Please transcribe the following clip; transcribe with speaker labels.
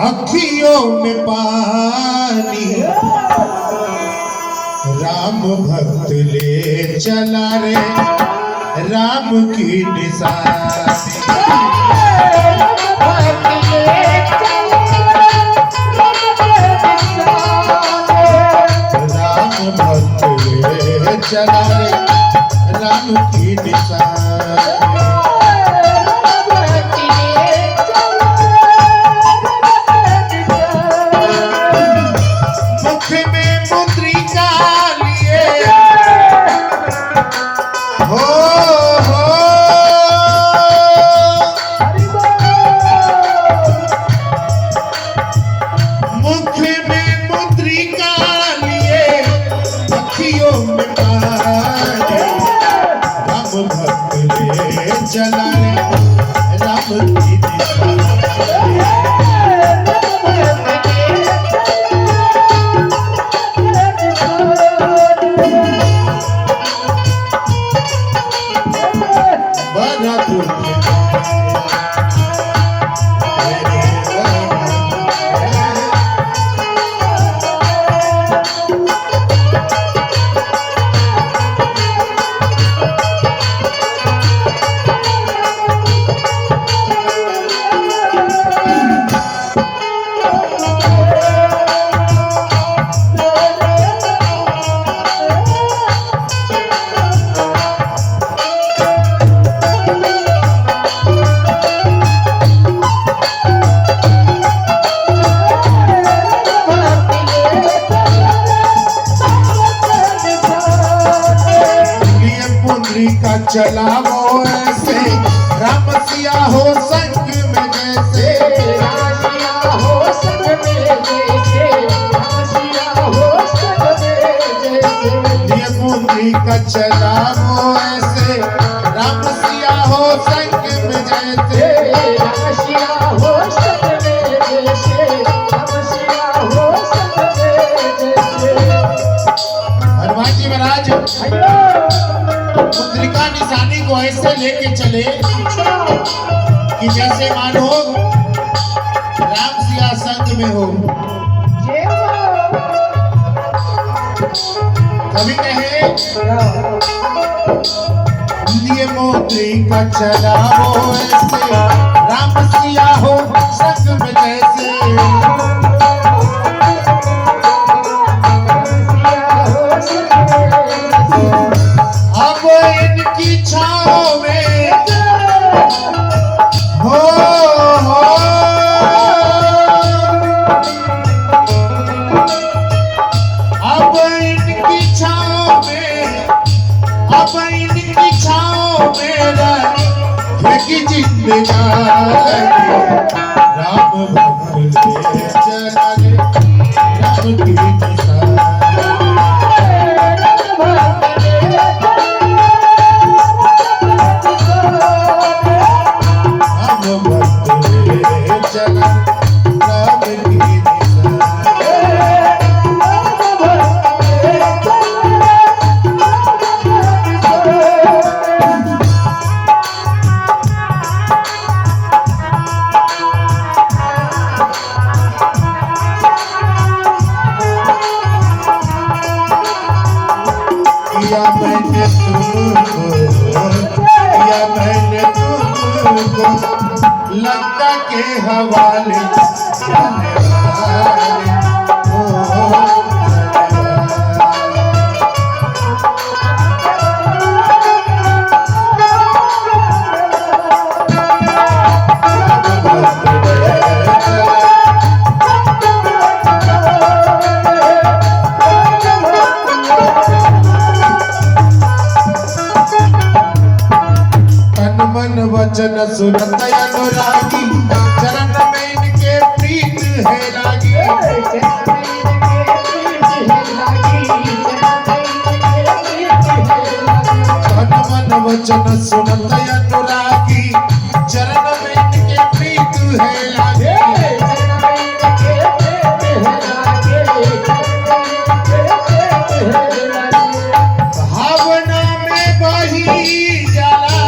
Speaker 1: अखियों में पानी राम भक्त ले चला रे राम की निशानी। राम भक्त ले चला रे राम की निशानी। चला रे राम की बड़ा का चला वो ऐसे राम सिया हो संग में जैसे राशिया हो संग में जैसे राशिया हो संग में जैसे। ये मुंडी का चला वो ऐसे राम सिया हो संग में जैसे राशिया हो संग में जैसे राशिया हो संग में जैसे। हनुमान जी महाराज मुद्रिका निशानी को ऐसे लेके चले कि जैसे मानो राम सिया संग में हो। कभी कहे लिए मुद्रिका चला वो ऐसे राम सिया हो संग में जैसे। इनकी छाँव में हो अब इनकी छाँव में अब इनकी छाँव में की जिंदगानी राम भक्त ले चला रे राम की निशानी। मैंने तुमको लंका के हवाले जाने वाले वचन सुनत अनुरागी चरण में इनके प्रीत है लागी। तन मन वचन सुनत अनुरागी चरण में इनके प्रीत है